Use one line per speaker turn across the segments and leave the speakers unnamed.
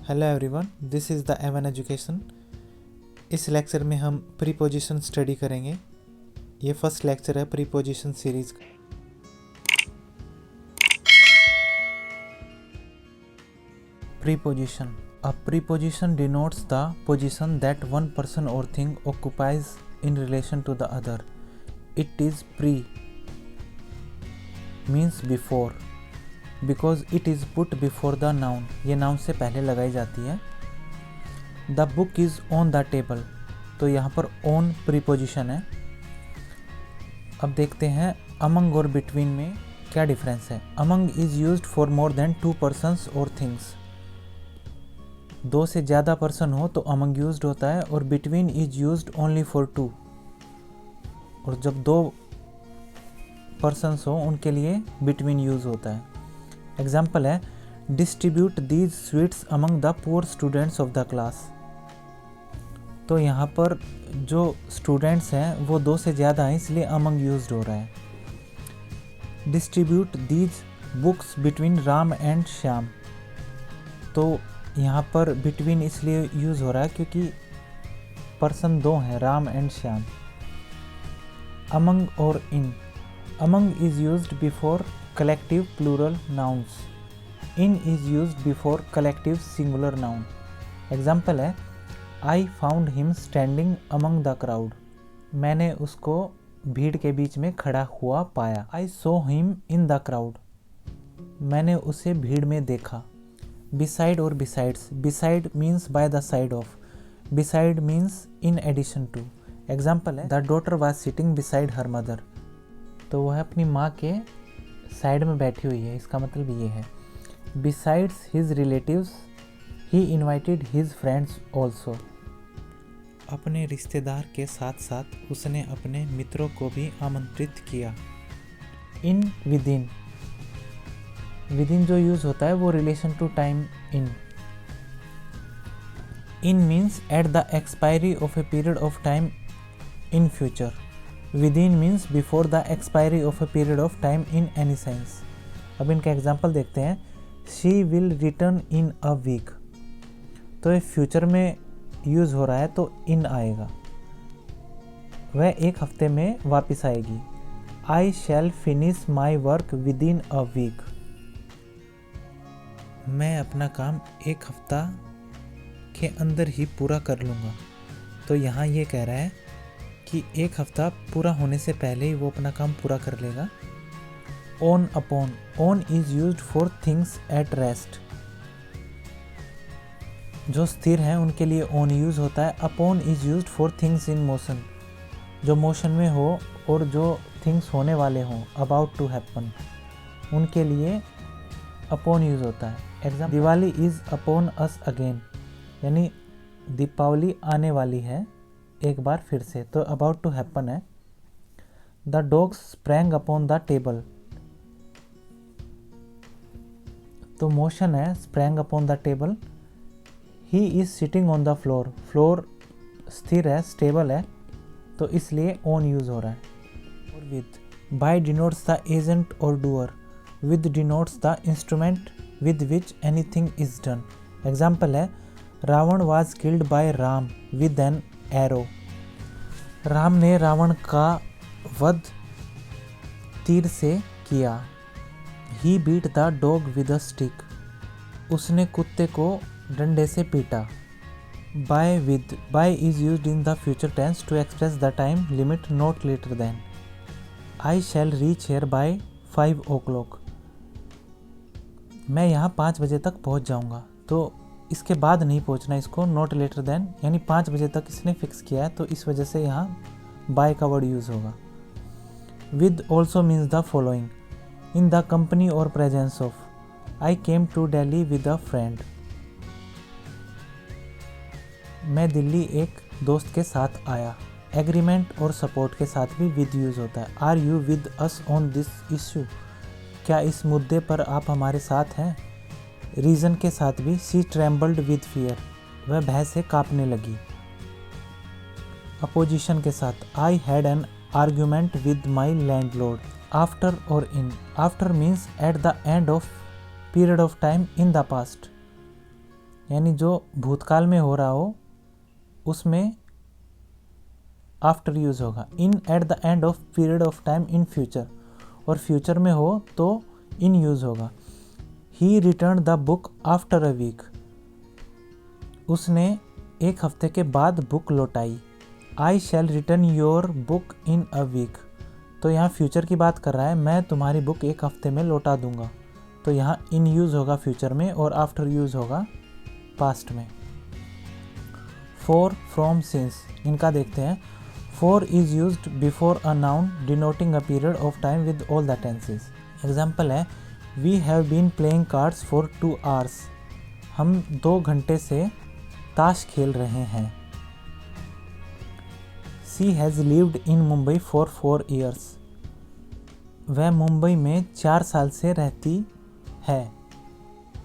Hello everyone, this is the Avan education. इस lecture में हम प्रीपोजिशन स्टडी करेंगे। ये फर्स्ट लेक्चर है प्रीपोजिशन सीरीज का। Preposition. A preposition denotes the position that one person or thing occupies in relation to the other. It is pre means before because it is put before the noun. ये noun से पहले लगाई जाती है। The book is on the table, तो यहाँ पर on preposition है। अब देखते हैं अमंग और बिटवीन में क्या डिफरेंस है। Among is used for more than to persons और थिंग्स। दो से ज़्यादा पर्सन हो तो अमंग यूज्ड होता है, और between is used only for two. और जब दो पर्सन्स हो उनके लिए बिटवीन यूज होता है। एग्जाम्पल है distribute these sweets among the poor students of the class. तो यहाँ पर जो स्टूडेंट्स हैं वो दो से ज़्यादा हैं, इसलिए अमंग यूज्ड हो रहा है। Distribute these books between Ram and Shyam, तो यहाँ पर बिटवीन इसलिए यूज़ हो रहा है क्योंकि पर्सन दो हैं, राम एंड श्याम। अमंग और in. Among is used before collective plural nouns. In is used before collective singular noun. Example है I found him standing among the crowd. मैंने उसको भीड़ के बीच में खड़ा हुआ पाया। I saw him in the crowd. मैंने उसे भीड़ में देखा। Beside और besides. Beside means by the side of. Beside means in addition to. Example है The daughter was sitting beside her mother. तो वह अपनी माँ के साइड में बैठी हुई है, इसका मतलब ये है। बिसाइड्स हिज रिलेटिव्स ही इन्वाइटेड हिज फ्रेंड्स ऑल्सो। अपने रिश्तेदार के साथ साथ उसने अपने मित्रों को भी आमंत्रित किया। In within. विदिन जो यूज होता है वो relation to time in. In means at the expiry of a period of time in future. Within means before the expiry of a period of time in any sense. अब इनका example देखते हैं। She will return in a week, तो ये future में use हो रहा है तो इन आएगा। वह एक हफ्ते में वापस आएगी। I shall finish my work within a week. मैं अपना काम एक हफ्ता के अंदर ही पूरा कर लूँगा। तो यहाँ ये कह रहा है कि एक हफ्ता पूरा होने से पहले ही वो अपना काम पूरा कर लेगा। On upon. On is used for things at rest. जो स्थिर हैं उनके लिए ऑन यूज होता है। Upon is used for things in motion. जो मोशन में हो और जो थिंग्स होने वाले हों, अबाउट टू हैपन, उनके लिए अपॉन यूज होता है। Example Diwali is upon us again, यानी दीपावली आने वाली है एक बार फिर से, तो अबाउट टू हैपन है। The dogs sprang upon the table, तो मोशन है, sprang upon the table. He is sitting on the floor. Floor स्थिर है, स्टेबल है, तो इसलिए ऑन यूज हो रहा है। और with. By denotes the agent or doer. With denotes the instrument with which anything is done. Example है Ravan was killed by Ram with an arrow. Ram ने रावण का वध तीर से किया। He beat the dog with a stick, उसने कुत्ते को डंडे से पीटा। By with. By is used in the future tense to express the time limit not later than. I shell reach here by 5 o'clock। मैं यहाँ 5 बजे तक पहुँच जाऊँगा, तो इसके बाद नहीं पहुंचना, इसको नॉट लेटर देन, यानी 5 बजे तक इसने फिक्स किया है, तो इस वजह से यहाँ बाय का वर्ड यूज़ होगा। With also means the following. In the company or presence of. I came to Delhi with a friend. मैं दिल्ली एक दोस्त के साथ आया। एग्रीमेंट और सपोर्ट के साथ भी विद यूज़ होता है। Are you with us on this issue, क्या इस मुद्दे पर आप हमारे साथ हैं। रीज़न के साथ भी शी ट्रेम्बल्ड विद फियर, वह भय से कांपने लगी। अपोजिशन के साथ I had an argument with my landlord. After और in. After means at the end of period of time in the past. यानी जो भूतकाल में हो रहा हो उसमें आफ्टर यूज़ होगा। In at the end of period of time in future, और फ्यूचर में हो तो इन यूज़ होगा। He return the book after a week, उसने एक हफ्ते के बाद बुक लौटाई। I shall return your book in a week, तो यहाँ फ्यूचर की बात कर रहा है, मैं तुम्हारी बुक एक हफ्ते में लौटा दूंगा। तो यहाँ इन यूज़ होगा फ्यूचर में और आफ्टर यूज़ होगा पास्ट में। फॉर, फ्रॉम, सिंस, इनका देखते हैं। For is used before a noun denoting a period of time with all the tenses. Example है, we have been playing cards for 2 hours, हम 2 घंटे से ताश खेल रहे हैं। She has lived in Mumbai for 4 years, वह मुंबई में 4 साल से रहती है।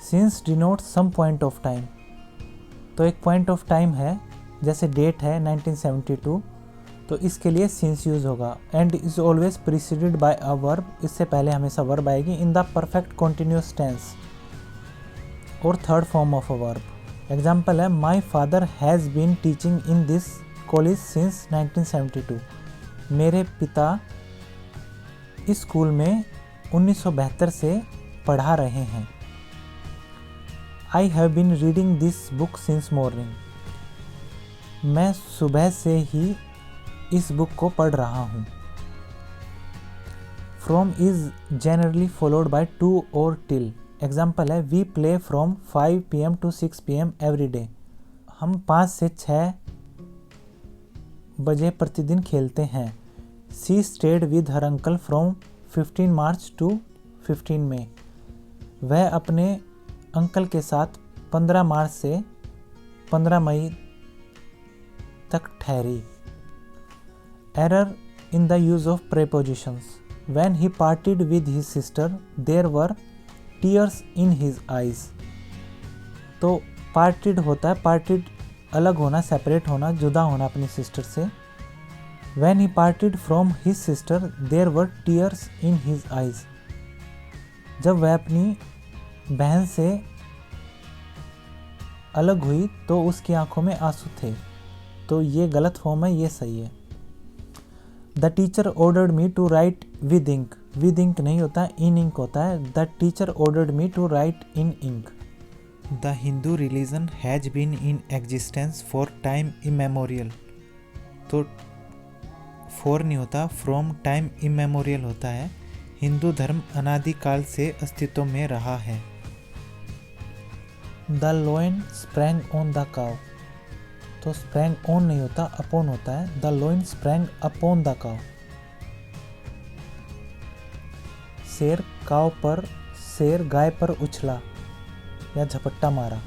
Since denote some point of time, तो एक पॉइंट ऑफ टाइम है, जैसे डेट है 1972, तो इसके लिए सिंस यूज़ होगा। And is always preceded by a verb, इससे पहले हमेशा वर्ब आएगी in the perfect continuous tense or third form of a verb. Example है, my father has been teaching in this college since 1972, मेरे पिता इस school में 1972 से पढ़ा रहे हैं। I have been reading this book since morning, मैं सुबह से ही इस बुक को पढ़ रहा हूँ। From is generally followed by to or till. Example है, we play from 5 PM to 6 PM every day, हम 5 से 6 बजे प्रतिदिन खेलते हैं। She stayed with her uncle from 15 March to 15 May, वह अपने अंकल के साथ 15 मार्च से 15 मई तक ठहरी। Error in the use of prepositions. When he parted with his sister there were tears in his eyes, तो पार्टेड होता है, पार्टेड अलग होना, सेपरेट होना, जुदा होना अपनी सिस्टर से। When he parted from his sister there were tears in his eyes, जब वह अपनी बहन से अलग हुई तो उसकी आंखों में आंसू थे, तो ये गलत फॉर्म है, ये सही है। The teacher ordered me to write with ink, with ink नहीं होता, इन इंक होता है। The teacher ordered me to write in ink. The Hindu religion has been in existence for time immemorial, तो फॉर नहीं होता, फ्रॉम टाइम इमेमोरियल होता है। हिंदू धर्म अनादिकाल से अस्तित्व में रहा है। The lion sprang on the cow, तो स्प्रैंग ऑन नहीं होता, अपॉन होता है। The lion sprang upon the cow. शेर काव पर, शेर गाय पर उछला या झपट्टा मारा।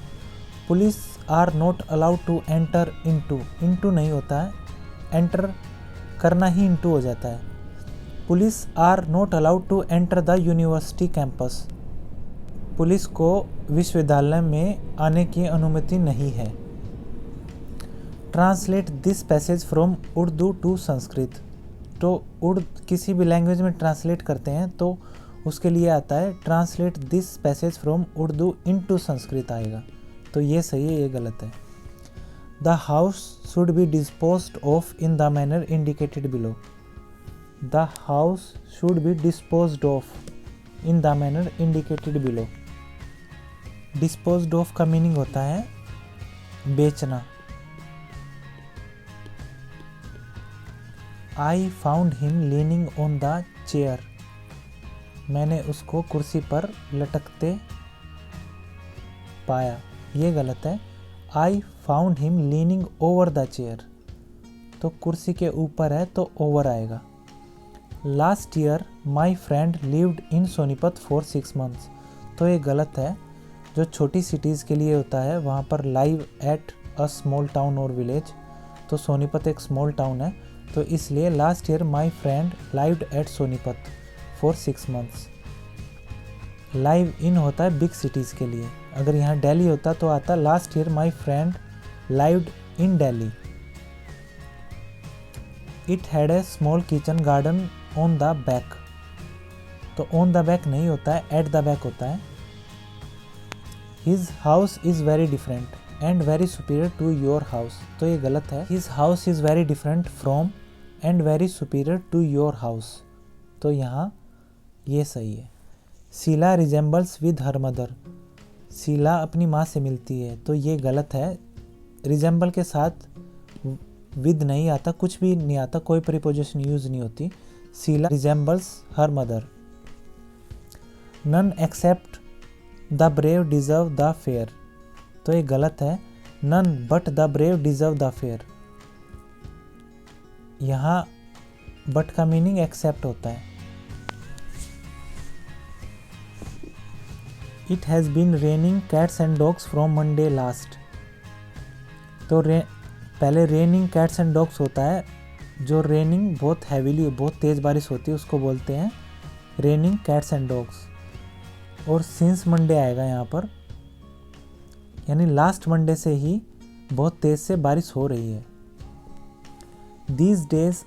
Police are not allowed to enter into, into नहीं होता है, एंटर करना ही इनटू हो जाता है। Police are not allowed to enter the university campus, police को विश्वविद्यालय में आने की अनुमति नहीं है। Translate this passage from Urdu to Sanskrit, तो किसी भी लैंग्वेज में ट्रांसलेट करते हैं तो उसके लिए आता है translate this passage from Urdu into Sanskrit आएगा, तो ये सही है, ये गलत है। The house should be disposed of in the manner indicated below, the house should be disposed of in the manner indicated below. Disposed of का मीनिंग होता है बेचना। I found him leaning on the chair, मैंने उसको कुर्सी पर लटकते पाया, ये गलत है। I found him leaning over the chair, तो कुर्सी के ऊपर है तो ओवर आएगा। Last year my friend lived in Sonipat for 6 months, तो ये गलत है। जो छोटी सिटीज़ के लिए होता है वहाँ पर live at a small town और विलेज, तो सोनीपत एक स्मॉल टाउन है, तो इसलिए last year my friend lived at Sonipat for 6 months। Live in होता है बिग सिटीज़ के लिए, अगर यहाँ दिल्ली होता तो आता last year my friend lived in Delhi. It had a small kitchen garden on the back, तो ऑन द बैक नहीं होता है, एट द बैक होता है। His house is very different and very superior to your house, तो ये गलत है। His house is very different from and very superior to your house, तो यहाँ ये सही है। Sheela resembles with her mother, Sheila अपनी माँ से मिलती है, तो ये गलत है। रिजेंबल के साथ विद नहीं आता, कुछ भी नहीं आता, कोई प्रीपोजिशन यूज नहीं होती। Sheela resembles her mother. None except the brave deserve the fair, तो ये गलत है। None but the brave deserve the fair, यहाँ बट का मीनिंग एक्सेप्ट होता है। It has been raining cats and dogs from Monday last, तो पहले रेनिंग कैट्स एंड डॉग्स होता है, जो रेनिंग बहुत हैवीली बहुत तेज़ बारिश होती है उसको बोलते हैं रेनिंग कैट्स एंड डॉग्स। और सिंस मंडे आएगा यहाँ पर, यानी लास्ट मंडे से ही बहुत तेज़ से बारिश हो रही है। These days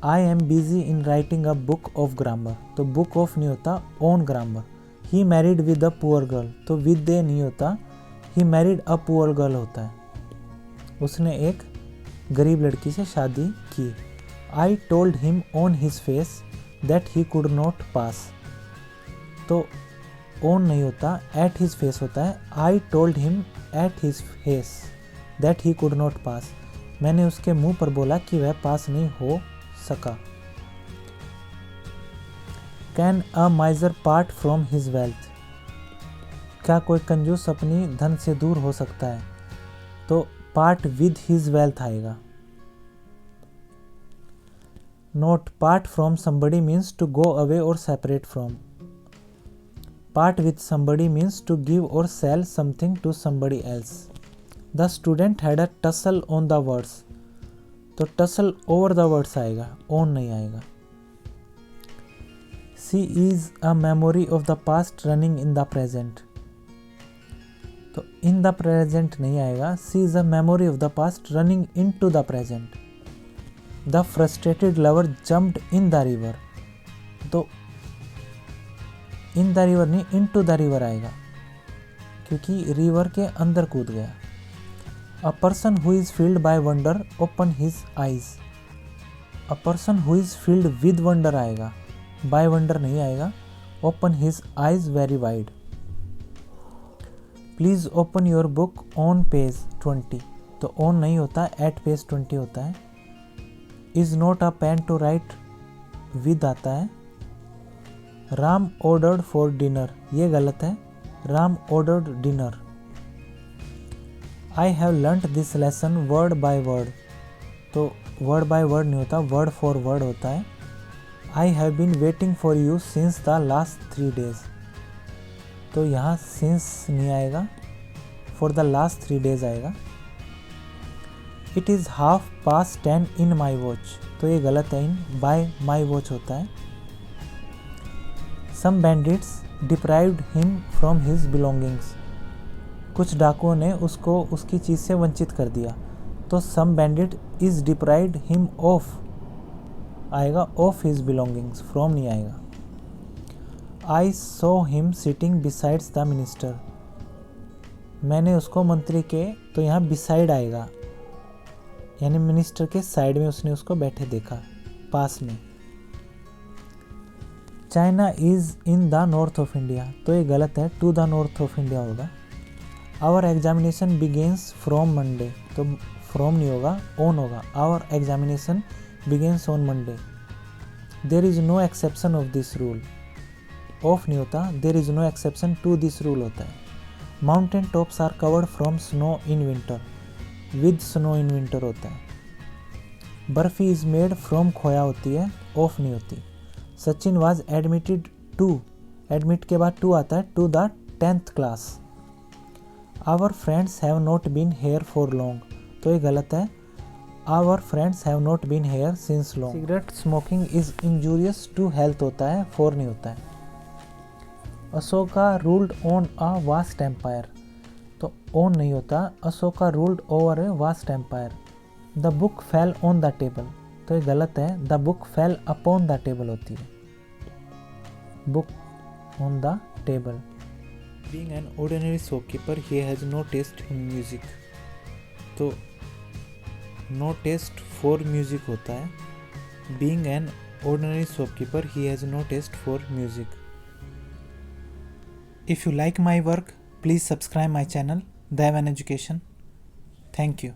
I am busy in writing a book of grammar, तो बुक ऑफ नहीं होता, on grammar. He married with a poor girl, तो विद दे नहीं होता, he married a poor girl होता है, उसने एक गरीब लड़की से शादी की। I told him on his face that he could not pass, तो ऑन नहीं होता, एट हिज फेस होता है। I told him at his face that he could not pass, मैंने उसके मुंह पर बोला कि वह पास नहीं हो सका। Can a माइजर part from his wealth, क्या कोई कंजूस अपनी धन से दूर हो सकता है, तो पार्ट विद हिज वेल्थ आएगा। Note part from somebody means to go away or separate from. Part with somebody means to give or sell something to somebody else। The student had a tussle on the words, तो tussle over the words आएगा, on नहीं आएगा। She is a memory of the past running in the present, तो in the present नहीं आएगा। She is a memory of the past running into the present. The frustrated lover jumped in the river, तो in the river नहीं, इन to the river आएगा, क्योंकि river के अंदर कूद गया। A person who is filled by wonder open his eyes, a person who is filled with wonder आएगा, by wonder नहीं आएगा। Open his eyes very wide. Please open your book on page 20, तो on नहीं होता, eight page 20 होता है। Is not a pen to write with आता है। राम ऑर्डर्ड फॉर डिनर, ये गलत है, Ram ordered dinner. I have learned this lesson word by word, तो वर्ड बाय वर्ड नहीं होता, वर्ड फॉर वर्ड होता है। I have been waiting for you since the last 3 days, तो यहाँ सिंस नहीं आएगा, फॉर द लास्ट 3 days आएगा। It is 10:30 in my watch, तो ये गलत है, इन बाय माई वॉच होता है। Some bandits deprived him from his belongings, कुछ डाकुओं ने उसको उसकी चीज़ से वंचित कर दिया, तो some bandit is deprived him of आएगा, ऑफ हिज बिलोंगिंग्स, फ्रॉम नहीं आएगा। I saw him sitting besides the minister, मैंने उसको मंत्री के, तो यहाँ बिसाइड आएगा, यानी मिनिस्टर के साइड में उसने उसको बैठे देखा, पास में। China is in the north of India, तो ये गलत है, to the north of India होगा। Our examination begins from Monday, तो फ्रॉम नहीं होगा, ऑन होगा। Our examination begins on Monday. There is no exception of this rule, of नहीं होता, there is no exception to this rule होता है। Mountain tops are covered from snow in winter, with snow in winter होता है। Barfi is made from खोया होती है, of नहीं होती। Sachin was admitted to, admit के बाद टू आता है, to the 10th class. Our friends have not been here for long, तो ये गलत है, our friends have not been here since long. Cigarette smoking is injurious to health होता है, फॉर नहीं होता है। Ashoka ruled on a vast empire, तो ऑन नहीं होता, Ashoka ruled over a vast empire. The book fell on the table, तो ये गलत है, the book fell upon the table होती है, book on the table. Being an ordinary shopkeeper he has no taste in music. तो no taste for music होता है। Being an ordinary shopkeeper he has no taste for music. If you like my work, please subscribe my channel, Devan Education. Thank you.